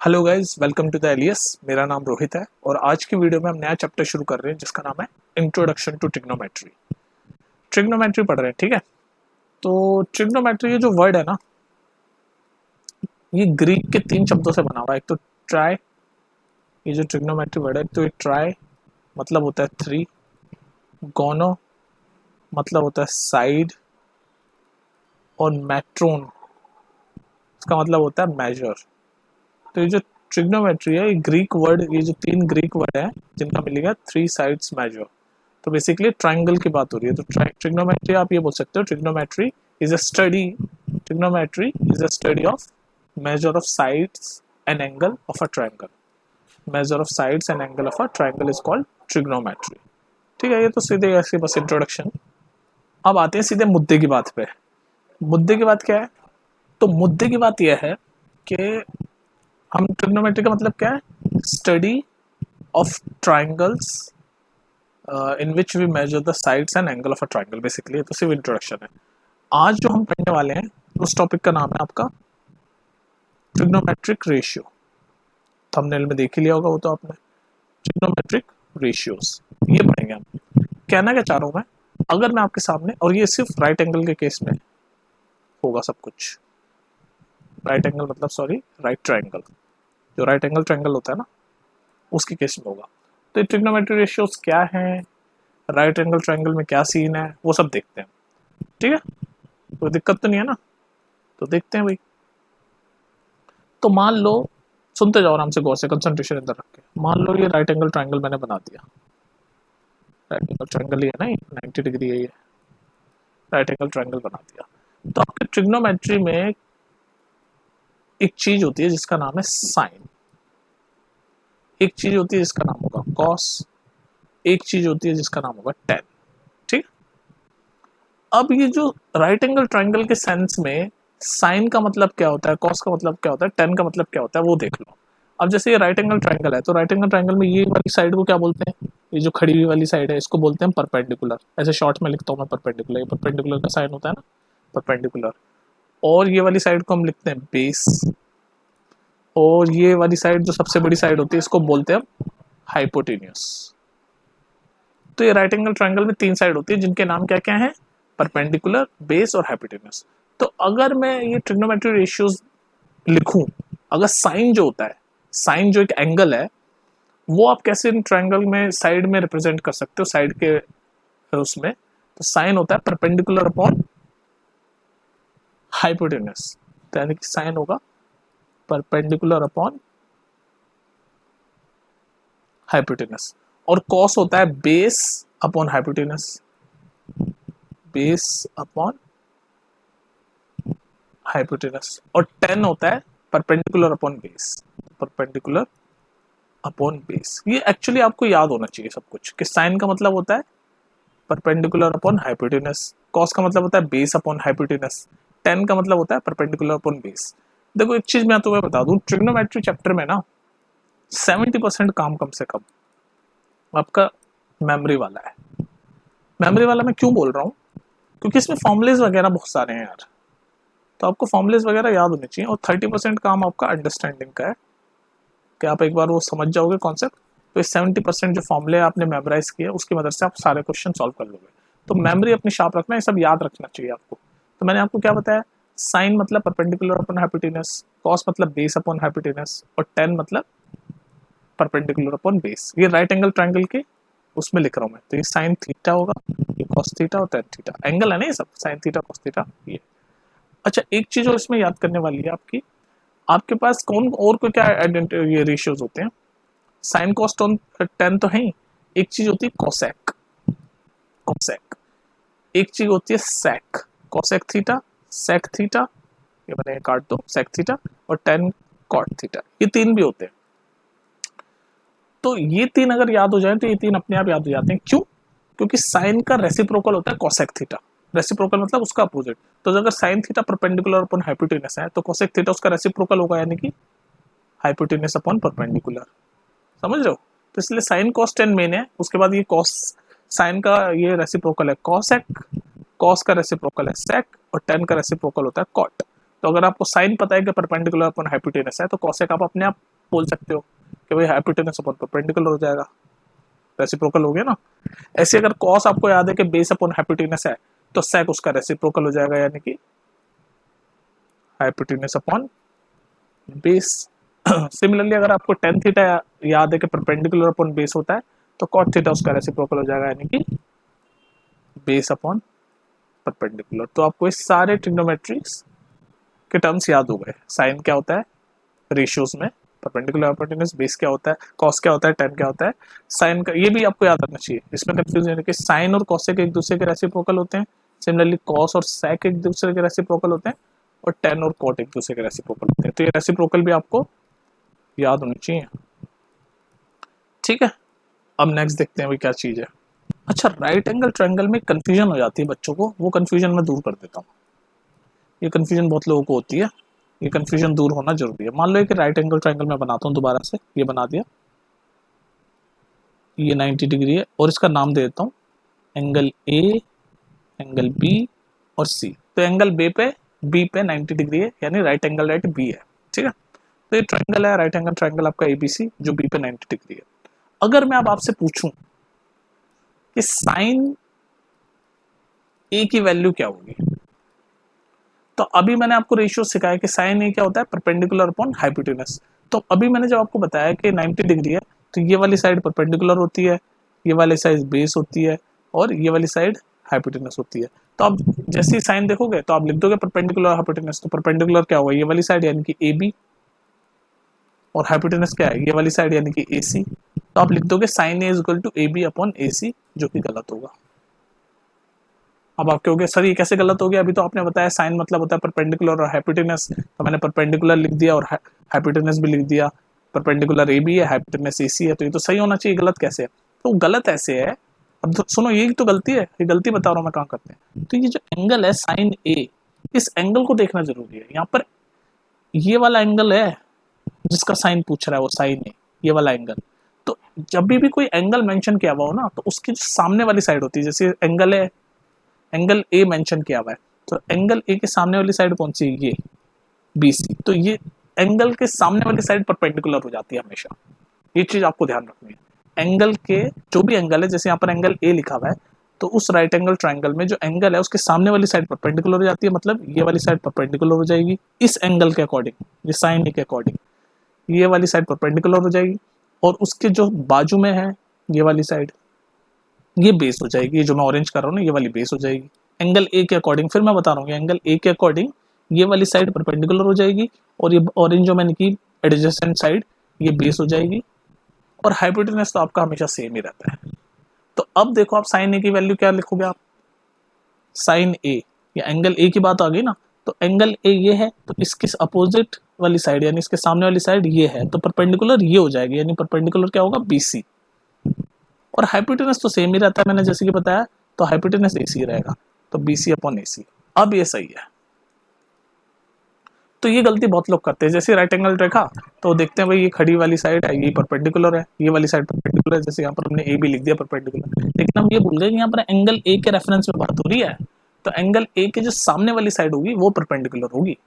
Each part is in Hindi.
Hello guys, welcome to the Elias. मेरा नाम रोहित है और आज की वीडियो में हम नया चैप्टर शुरू कर रहे हैं जिसका नाम है इंट्रोडक्शन टू ट्रिग्नोमेट्री। ट्रिग्नोमेट्री पढ़ रहे हैं, ठीक है। तो ट्रिग्नोमेट्री ये जो वर्ड है ना, ये ग्रीक के 3 शब्दों से बना हुआ है। एक तो ट्राई, ये जो ट्रिग्नोमेट्री वर्ड है, तो ये ट्राई मतलब होता है 3, गोनो मतलब होता है साइड, और मैट्रोन इसका मतलब होता है मेजर। तो ये जो ट्रिग्नोमेट्री है, ये ग्रीक वर्ड, ये जो 3 ग्रीक वर्ड है जिनका मिलेगा 3 साइड्स मेजर। तो बेसिकली ट्राइंगल की बात हो रही है। तो ट्रिग्नोमेट्री आप ये बोल सकते हो, trigonometry is a study, trigonometry is a study of measure of sides and angle of a triangle. Measure of sides and angle of a triangle is called trigonometry. ठीक है, ये तो सीधे ऐसे बस इंट्रोडक्शन। अब आते हैं सीधे मुद्दे की बात पे। मुद्दे की बात क्या है? तो मुद्दे की बात यह है कि हम ट्रिग्नोमेट्री का मतलब क्या है? Study of triangles in which we measure the sides and angle of a triangle. Basically तो सिर्फ इंट्रोडक्शन है। आज जो हम पढ़ने वाले हैं उस टॉपिक का नाम है आपका ट्रिग्नोमेट्रिक रेशियो। थंबनेल में देख ही लिया होगा वो तो आपने, ट्रिग्नोमेट्रिक रेशियोज ये पढ़ेंगे हम। कहना क्या चाह रहा हूँ मैं, अगर मैं आपके सामने, और ये सिर्फ राइट एंगल के केस में होगा सब कुछ। राइट एंगल मतलब सॉरी, राइट ट्राइंगल, जो राइट एंगल ट्राइंगल होता है ना, उसके केस में होगा। तो ट्रिग्नोमेट्रिक रेशियोज क्या है, राइट एंगल ट्राइंगल में क्या सीन है, वो सब देखते हैं। ठीक है, कोई दिक्कत तो नहीं है ना? तो देखते हैं भाई। तो मान लो, सुनते जाओ आराम से, गौर से, कंसंट्रेशन इधर रख के। मान लो ये राइट एंगल ट्राइंगल मैंने बना दिया। राइट एंगल ट्राइंगल ही है ना, 90 डिग्री है ये। राइट एंगल ट्राइंगल बना दिया। तो आपके ट्रिग्नोमेट्री में एक चीज होती है जिसका नाम है साइन, एक चीज होती है जिसका नाम होगा कॉस, एक चीज होती है जिसका नाम होगा टेन। ठीक। अब ये जो राइट एंगल ट्राइंगल के सेंस में साइन का मतलब क्या होता है, कॉस का मतलब क्या होता है, टेन का मतलब क्या होता है, वो देख लो। अब जैसे ये राइट एंगल ट्राइंगल है, तो राइट एंगल ट्राइंगल में ये वाली साइड को क्या बोलते हैं? ये जो खड़ी हुई वाली साइड है इसको बोलते हैं परपेंडिकुलर। ऐसे शॉर्ट में लिखता हूँ मैं परपेंडिकुलर, ये परपेंडिकुलर का साइन होता है ना, परपेंडिकुलर। और ये वाली साइड को हम लिखते हैं बेस, और ये वाली साइड जो सबसे बड़ी साइड होती है इसको बोलते हैं हाइपोटेन्यूस। तो ये राइट एंगल ट्राइंगल में 3 साइड होती है जिनके नाम क्या क्या है? परपेंडिकुलर, बेस और हाइपोटेन्यूस। तो अगर मैं ये ट्रिग्नोमेट्री रेशियोज लिखूं, अगर साइन जो होता है, साइन जो एक एंगल है, वो आप कैसे इन ट्राइंगल में साइड में रिप्रेजेंट कर सकते हो? साइड के उसमें तो साइन होता है परपेंडिकुलर अपॉन हाइपोटेन्यूस। तो यानी कि साइन होगा परपेंडिकुलर अपॉन हाइपोटेन्यूस। और कॉस होता है base upon hypotenuse, base upon hypotenuse. और 10 होता है perpendicular upon base, perpendicular upon base. ये एक्चुअली आपको याद होना चाहिए सब कुछ, कि साइन का मतलब होता है परपेंडिकुलर अपॉन हाइपोटेनस, कॉस का मतलब होता है बेस अपॉन हाइपोटेनस, 10 का मतलब होता है परपेंडिकुलर अपॉन बेस। देखो एक चीज मैं तुम्हें बता दूं, ट्रिग्नोमेट्री चैप्टर में ना 70% काम कम से कम आपका मेमोरी वाला है। मेमोरी वाला मैं क्यों बोल रहा हूँ? क्योंकि इसमें फॉर्मुलेज वगैरह बहुत सारे हैं यार, तो आपको फॉर्मुलेज वगैरह याद होने चाहिए। और 30% काम आपका अंडरस्टैंडिंग का है, कि आप एक बार वो समझ जाओगे कॉन्सेप्ट, तो इस 70% जो फॉर्मुले आपने मेमोराइज किए उसकी मदद से आप सारे क्वेश्चन सॉल्व कर लोगे। तो मेमोरी अपनी शार्प रखना, ये सब याद रखना चाहिए आपको। तो मैंने आपको क्या बताया? साइन मतलब परपेंडिकुलर अपॉन हाइपोटेनस, कॉस मतलब बेस अपॉन हाइपोटेनस, और 10 मतलब परपेंडिकुलर अपॉन बेस। ये राइट एंगल ट्राइंगल के उसमें लिख रहा हूँ मैं। तो ये साइन थीटा होगा, ये कॉस थीटा और टेन थीटा, एंगल है ना ये सब, साइन थीटा कॉस थीटा ये। अच्छा, एक चीज और इसमें याद करने वाली है आपकी, आपके पास कौन और को क्या ये रेशियोज होते हैं? साइन कॉस टेन तो है ही, एक चीज होती है कोसेक, कोसेक। एक चीज होती है सेक, कोसेक थीटा, सेक थीटा, ये मैंने काट दो, सेक थीटा, और टेन कॉट थीटा, ये 3 भी होते हैं। तो ये 3 अगर याद हो जाए तो ये 3 अपने आप याद हो जाते हैं। क्यों? क्योंकि साइन का रेसिप्रोकल होता है कोसेक थीटा। रेसिप्रोकल मतलब उसका अपोजिट। तो अगर sine theta perpendicular upon hypotenuse है, तो कोसेक थीटा उसका रेसिप्रोकल होगा, यानी कि हाइपोटेनस अपॉन परपेंडिकुलर। समझ रहे हो? तो इसलिए साइन कॉस टेन मेन है, उसके बाद ये कॉस, साइन का ये रेसिप्रोकल है कॉसेक, कॉस का रेसिप्रोकल है सेक, और टेन का रेसिप्रोकल होता है कॉट। तो अगर आपको साइन पता है कि परपेंडिकुलर अपन हाइपोटेनस है तो कॉसेक आप अपने आप बोल सकते हो कि भाई हाइपोटेनस अपन परपेंडिकुलर हो जाएगा, रेसिप्रोकल हो गया ना। ऐसे अगर कॉस आपको याद है कि बेस अपन हाइपोटेनस है तो सेक उसका रेसिप्रोकल हो जाएगा, यानी कि हाइपोटेनस अपॉन बेस। सिमिलरली अगर आपको टेन थीटा याद है कि परपेंडिकुलर अपॉन बेस होता है तो कॉट थीटा उसका रेसिप्रोकल हो जाएगा, यानी कि बेस अपॉन परपेंडिकुलर। तो आपको इस सारे ट्रिग्नोमेट्रिक्स के टर्म्स याद हो गए। साइन क्या होता है रेशियोज में, परपेंडिकुलर हाइपोटेनस, बेस क्या होता है, कॉस क्या होता है, टेन क्या होता है, साइन का ये भी आपको याद रखना चाहिए। इसमें कंफ्यूजन है कि साइन और कॉसेक एक दूसरे के रेसिप्रोकल होते हैं, सिमिलरली कॉस और सेक एक दूसरे के रेसिप्रोकल होते हैं, और टेन और कॉट एक दूसरे के रेसिप्रोकल होते हैं। तो ये रेसिप्रोकल भी आपको याद होनी चाहिए, ठीक है। अब नेक्स्ट देखते हैं भाई क्या चीज है। अच्छा, राइट एंगल ट्रायंगल में कंफ्यूजन हो जाती है बच्चों को, वो कंफ्यूजन मैं दूर कर देता हूँ। ये कंफ्यूजन बहुत लोगों को होती है, ये कंफ्यूजन दूर होना जरूरी है। मान लो कि राइट एंगल ट्रायंगल मैं बनाता हूँ दोबारा से, ये बना दिया, ये 90 डिग्री है और इसका नाम दे देता हूँ एंगल ए, एंगल बी और सी। तो एंगल बी पे 90 डिग्री है, यानी राइट एंगल राइट बी है, ठीक है। तो ये ट्रायंगल है, राइट एंगल ट्रायंगल आपका एबीसी, जो बी पे 90 डिग्री है। अगर मैं अब आपसे पूछूं कि साइन ए की वैल्यू क्या होगी, तो अभी मैंने आपको रेशियो सिखाया कि साइन ए क्या होता है, परपेंडिकुलर अपॉन हाइपोटेनस। तो अभी मैंने जब आपको बताया कि 90 डिग्री है तो ये वाली साइड परपेंडिकुलर होती है, ये वाली साइड बेस होती है, और ये वाली साइड हाइपोटेनस होती है। तो आप जैसे ही साइन देखोगे तो आप लिख दोगे परपेंडिकुलर हाइपोटेनस। तो परपेंडिकुलर क्या होगा, ये वाली साइड यानी कि ए बी, और हाइपोटेनस क्या है, ये वाली साइड यानी कि ए सी। तो आप लिख दोगे sine A is equal to A B upon A C, जो कि गलत होगा। अब आप कहोगे सर ये कैसे गलत हो गया, अभी तो आपने बताया साइन मतलब होता है परपेंडिकुलर और हाइपोटेनस, तो मैंने परपेंडिकुलर लिख दिया और हाइपोटेनस भी लिख दिया, परपेंडिकुलर ए बी है, हाइपोटेनस ए सी है, तो ये तो सही होना चाहिए, गलत कैसे है। तो गलत ऐसे है, अब तो सुनो यही तो गलती है, ये गलती बता रहा हूँ मैं कहाँ करते हैं। तो ये जो एंगल है साइन ए, इस एंगल को देखना जरूरी है। यहाँ पर ये वाला एंगल है जिसका साइन पूछ रहा है, वो साइन ए, ये वाला एंगल। तो जब भी कोई एंगल मेंशन किया हुआ हो ना, तो उसकी जो सामने वाली साइड होती है, जैसे एंगल है, एंगल ए मेंशन किया हुआ है, तो एंगल ए के सामने वाली साइड कौन सी है, ये बी सी। तो ये एंगल के सामने वाली साइड परपेंडिकुलर हो जाती है हमेशा, ये चीज आपको ध्यान रखनी है। एंगल के जो भी एंगल है, जैसे यहाँ पर एंगल ए लिखा हुआ है, तो उस राइट एंगल ट्रायंगल में जो एंगल है उसके सामने वाली साइड परपेंडिकुलर हो जाती है, मतलब ये वाली साइड परपेंडिकुलर हो जाएगी इस एंगल के अकॉर्डिंग, ये साइन ए के अकॉर्डिंग ये वाली साइड परपेंडिकुलर हो जाएगी, और उसके जो बाजू में है ये वाली साइड, ये बेस हो जाएगी, ये जो मैं ऑरेंज कर रहा हूँ ना, ये वाली बेस हो जाएगी एंगल ए के अकॉर्डिंग। फिर मैं बता रहा हूँ एंगल ए के अकॉर्डिंग ये वाली साइड परपेंडिकुलर हो जाएगी, और ये ऑरेंज जो मैंने की एडजेसेंट साइड, ये बेस हो जाएगी, और हाइपोटेनस तो आपका हमेशा सेम ही रहता है। तो अब देखो आप साइन ए की वैल्यू क्या लिखोगे, आप साइन ए, या एंगल ए की बात आ गई ना, तो एंगल ए ये है, तो इसके अपोजिट वाली साइड यानी इसके सामने वाली साइड ये है, तो परपेंडिकुलर ये हो जाएगी, यानी परपेंडिकुलर क्या होगा, बीसी। और हाइपोटेनस तो सेम ही रहता है, मैंने जैसे कि बताया, तो हाइपोटेनस एसी रहेगा, तो बीसी अपॉन एसी। अब ये सही है। तो ये गलती बहुत लोग करते हैं, जैसे राइट एंगल रेखा तो देखते हैं भाई ये खड़ी वाली साइड है, ये परपेंडिकुलर है, ये वाली साइड परपेंडिकुलर है, जैसे यहाँ पर हमने ए भी लिख दिया परपेंडिकुलर, लेकिन हम ये भूल गए कि यहाँ पर एंगल ए के रेफरेंस में बात हो रही है, तो एंगल ए के जो सामने वाली साइड होगी वो परपेंडिकुलर होगी,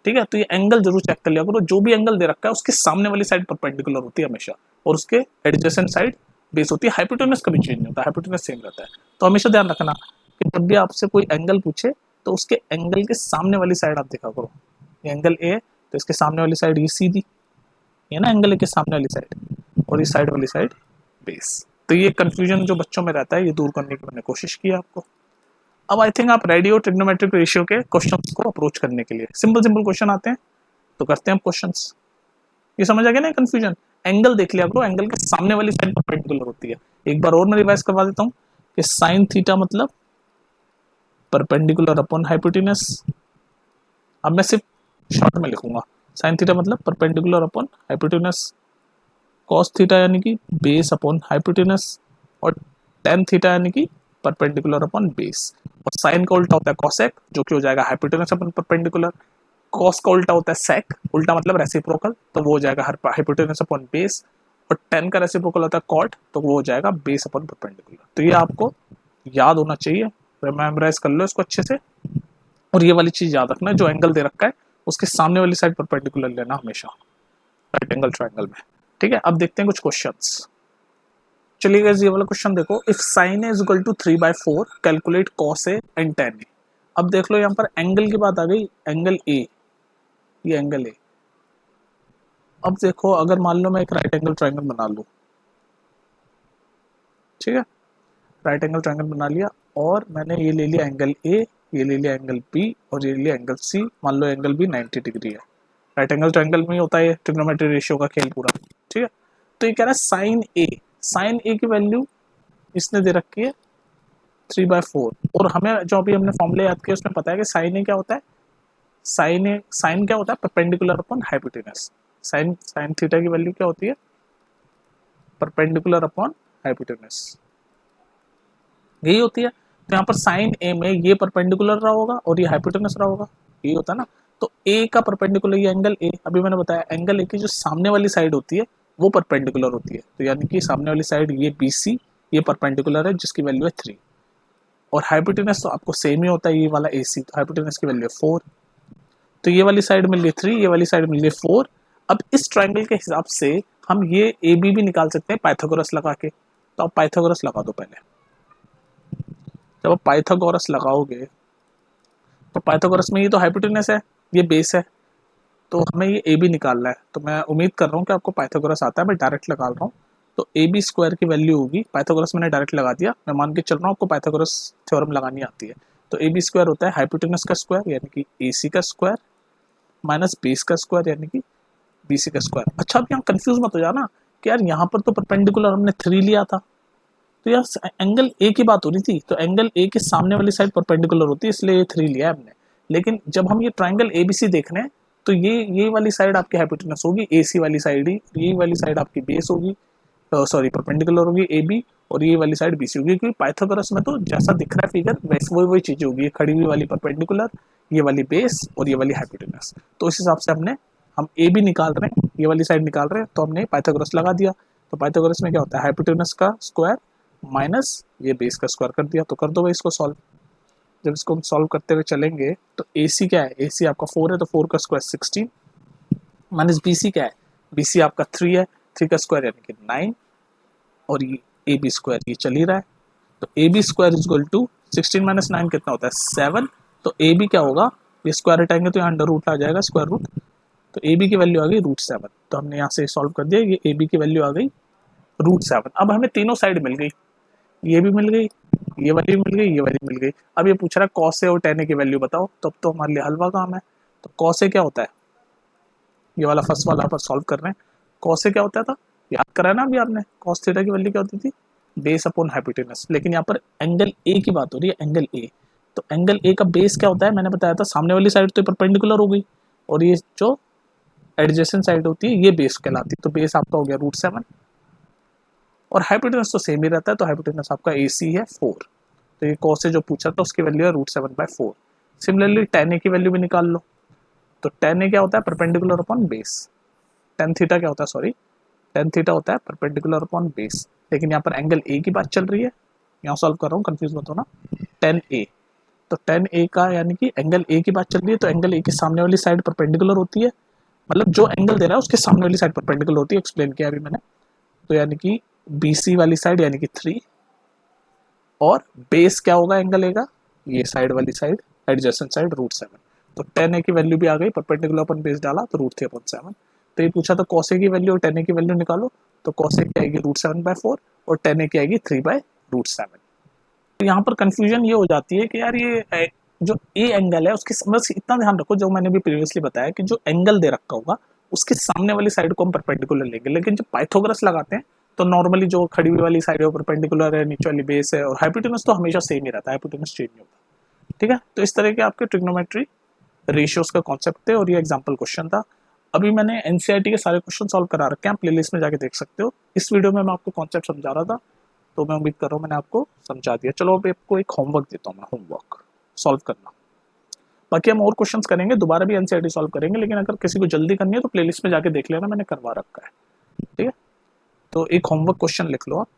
ठीक है। तो ये एंगल जरूर चेक कर लिया करो, जो भी एंगल दे रखा है उसके सामने वाली साइड परपेंडिकुलर होती है हमेशा, और उसके एडजेसेंट साइड बेस होती है। हाइपोटेनस कभी चेंज नहीं होता, हाइपोटेनस सेम रहता है। तो हमेशा ध्यान रखना कि जब भी आपसे कोई एंगल पूछे तो उसके एंगल के सामने वाली साइड आप देखा करो, ये एंगल ए है तो इसके सामने वाली साइड ये सीधी, ये ना एंगल ए के सामने वाली साइड, और इस साइड वाली साइड बेस। तो ये कंफ्यूजन जो बच्चों में रहता है ये दूर करने की मैंने कोशिश की आपको। अब आई थिंक आप रेडी हो ट्रिग्नोमेट्रिक रेशियो के क्वेश्चंस को अप्रोच करने के लिए। सिंपल सिंपल क्वेश्चन आते हैं तो करते हैं क्वेश्चंस। ये समझ आ गया ना कंफ्यूजन। एंगल देख लिया करो, एंगल के सामने वाली साइड परपेंडिकुलर होती है। एक बार और मैं रिवाइज करवा देता हूँ कि साइन थीटा मतलब परपेंडिकुलर अपॉन हाइपोटेनस। अब मैं सिर्फ शॉर्ट में लिखूंगा, साइन थीटा मतलब perpendicular upon hypotenuse, cos theta यानी कि बेस अपॉन हाइपोटेनस, और टेन थीटा यानी कि परपेंडिकुलर अपॉन बेस। और साइन का उल्टा होता है कॉसेक, जो कि हो जाएगा हाइपोटेनस अपॉन परपेंडिकुलर। कॉस का उल्टा होता है सेक, उल्टा मतलब रेसिप्रोकल, तो वो हो जाएगा हाइपोटेनस अपॉन बेस। और टेन का रेसिप्रोकल होता है कॉट, तो वो हो जाएगा बेस अपॉन परपेंडिकुलर। तो ये आपको याद होना चाहिए, मेमोराइज कर लो इसको अच्छे से। और ये वाली चीज याद रखना, जो एंगल दे रखा है उसके सामने वाली साइड परपेंडिकुलर लेना हमेशा राइट एंगल ट्रायंगल में। ठीक है, अब देखते हैं कुछ क्वेश्चंस। चलिए गाइस ये वाला क्वेश्चन देखो, if sine A is equal to 3/4 calculate cos A and tan A. अब देख लो यहाँ पर एंगल की बात आ गई, एंगल ए, ये एंगल ए। अब देखो अगर मान लो मैं एक राइट एंगल ट्रायंगल बना लूं, ठीक है, राइट एंगल ट्रायंगल बना लिया और मैंने ये ले लिया एंगल ए, ये ले लिया एंगल बी और ये ले लिया एंगल सी। मान लो एंगल बी 90 डिग्री है। राइट एंगल ट्रायंगल में ही होता है ट्रिग्नोमेट्री रेशियो का खेल पूरा। ठीक है, तो ये कह रहा है साइन ए की वैल्यू इसने दे रखी है 3/4 और हमें जो अभी हमने फॉर्मूला याद किया उसमें पता है कि साइन ए क्या होता है, साइन क्या होता है, perpendicular upon hypotenuse. Sine theta की वैल्यू क्या होती है, परपेंडिकुलर अपॉन हाइपोटेनस, यही होती है। तो यहाँ पर साइन ए में ये परपेंडिकुलर रहा होगा और ये हाइपोटेनस रहा होगा, यही होता है ना। तो ए का परपेंडिकुलर ये एंगल ए, अभी मैंने बताया एंगल ए की जो सामने वाली साइड होती है वो परपेंडिकुलर होती है, तो यानी कि सामने वाली साइड ये BC ये परपेंडिकुलर है जिसकी वैल्यू है 3 और हाइपोटेनस तो आपको सेम ही होता है, ये वाला AC, तो हाइपोटेनस की वैल्यू है 4। तो ये वाली साइड मिल गई 3, ये वाली साइड मिल गई 4। अब इस ट्रायंगल के हिसाब से हम ये AB भी निकाल सकते हैं पाइथागोरस लगा के। तो आप पाइथागोरस लगा दो पहले। जब आप पाइथागोरस लगाओगे तो पाइथागोरस में ये तो हाइपोटेनस है, ये बेस है, तो हमें ये AB निकालना है। तो मैं उम्मीद कर रहा हूँ कि आपको पाइथागोरस आता है, मैं डायरेक्ट लगा रहा हूँ। तो AB स्क्वायर की वैल्यू होगी, पाइथागोरस मैंने डायरेक्ट लगा दिया, मैं मान के चल रहा हूँ आपको पाइथागोरस थ्योरम लगानी आती है। तो AB स्क्वायर होता है हाइपोटेनस का स्क्वायर यानी कि AC का स्क्वायर माइनस बेस का स्क्वायर यानी कि BC का स्क्वायर। अच्छा, अब यहाँ कंफ्यूज मत हो जाना कि यार यहाँ पर तो परपेंडिकुलर हमने 3 लिया था, तो यार एंगल ए की बात हो रही थी, तो एंगल ए के सामने वाली साइड परपेंडिकुलर होती है इसलिए ये 3 लिया है हमने। लेकिन जब हम ये ट्रायंगल ABC देख रहे हैं तो ये वाली साइड आपकी हाइपोटेनस होगी, AC वाली साइड ही, ये वाली साइड आपकी बेस होगी, सॉरी परपेंडिकुलर होगी AB और ये वाली साइड BC होगी, क्योंकि पाइथागोरस में तो जैसा दिख रहा है फिगर वैसे वही चीजें होगी, ये खड़ी हुई वाली परपेंडिकुलर, ये वाली बेस और ये वाली हाइपोटेनस। तो इस हिसाब से हम AB निकाल रहे हैं, ये वाली साइड निकाल रहे हैं, तो हमने पाइथागोरस लगा दिया। तो पाइथागोरस में क्या होता है, हाइपोटेनस का स्क्वायर माइनस ये बेस का स्क्वायर कर दिया। तो कर दो भाई इसको सॉल्व। जब इसको हम सॉल्व करते हुए चलेंगे तो AC क्या है, AC आपका 4 है, तो 4 का स्क्वायर 16 माइनस BC क्या है, BC आपका 3 है, 3 का स्क्वायर यानी कि 9 और ये AB स्क्वायर ये चल ही रहा है। तो AB square is equal to 16 minus 9 कितना होता है 7। तो AB क्या होगा, ये स्क्वायर हटाएंगे तो यहाँ अंडर रूट आ जाएगा स्क्वायर रूट, तो AB की वैल्यू आ गई √7। तो हमने यहाँ से सॉल्व कर दिया, ये AB की वैल्यू आ गई √7। अब हमें तीनों साइड मिल गई, ये भी मिल गई, ये वाली भी मिल गई, ये वाली मिल गई। अब ये पूछ रहा है कॉस ए और tan ए की वैल्यू बताओ, तब तो हमारे लिए हलवा काम है। तो कॉस ए क्या होता है, ये वाला फर्स्ट वाला पर सॉल्व कर रहे हैं। कॉस ए क्या होता था, याद करा ना अभी आपने, कॉस थीटा की वैल्यू क्या होती थी, बेस अपॉन हाइपोटेनस। लेकिन यहाँ पर एंगल ए की बात हो रही है, एंगल ए। तो एंगल ए का बेस क्या होता है, मैंने बताया था सामने वाली साइड तो परपेंडिकुलर हो गई और ये जो एडजेसेंट साइड होती है ये बेस कहलाती है। तो बेस आपका हो गया √7 और हाइपोटेनस तो सेम ही रहता है, तो हाइपोटेनस आपका AC है 4। तो ये कॉस से जो पूछा था उसकी वैल्यू है √7/4। सिमिलरली tan ए की वैल्यू भी निकाल लो। तो tan ए क्या होता है, perpendicular upon base. tan theta क्या होता है, सॉरी tan थीटा होता है परपेंडिकुलर अपॉन बेस। लेकिन यहाँ पर एंगल ए की बात चल रही है, यहाँ सॉल्व कर रहा हूँ, कंफ्यूज मत होना। tan ए, तो tan ए का यानी कि एंगल ए की बात चल रही है, तो एंगल ए के सामने वाली साइड परपेंडिकुलर होती है, मतलब जो एंगल दे रहा है उसके सामने वाली साइड परपेंडिकुलर होती है, एक्सप्लेन किया अभी मैंने। तो यानी कि BC वाली साइड यानी कि 3 और बेस क्या होगा एंगल ए का, ये साइड वाली साइड एडजेसेंट साइड √7। तो tan ए की वैल्यू भी आ गई, परपेंडिकुलर अपन बेस डाला तो √3/7। तो ये पूछा था cos ए की वैल्यू और tan ए की वैल्यू निकालो, तो cos ए की आएगी √7/4 और tan ए की आएगी 3/√7। तो यहाँ पर कंफ्यूजन ये हो जाती है कि यार ये जो ए एंगल है उसके, बस इतना ध्यान रखो जो मैंने भी प्रीवियसली बताया कि जो एंगल दे रखा होगा उसके सामने वाली साइड को हम परपेंडिकुलर लेंगे। लेकिन जब पाइथागोरस लगाते हैं तो नॉर्मली जो खड़ी हुई वाली साइड है वो परपेंडिकुलर है, नीचे वाली बेस है, और हाइपोटेनस तो हमेशा सेम ही रहता है, हाइपोटेनस चेंज नहीं होता। ठीक है, तो इस तरह के आपके ट्रिग्नोमेट्री रेशियोज का कॉन्सेप्ट थे और ये एग्जाम्पल क्वेश्चन था। अभी मैंने NCERT के सारे क्वेश्चन सॉल्व करा रखे हैं, आप प्लेलिस्ट में जाके देख सकते हो। इस वीडियो में मैं आपको कॉन्सेप्ट समझा रहा था, तो मैं उम्मीद कर रहा हूँ मैंने आपको समझा दिया। चलो अभी आपको एक होमवर्क देता हूँ, मैं होमवर्क सॉल्व करना। बाकी हम और क्वेश्चंस करेंगे, दोबारा भी NCERT सॉल्व करेंगे, लेकिन अगर किसी को जल्दी करनी है तो प्लेलिस्ट में जाके देख लेना, मैंने करवा रखा है। ठीक है, तो एक होमवर्क क्वेश्चन लिख लो आप।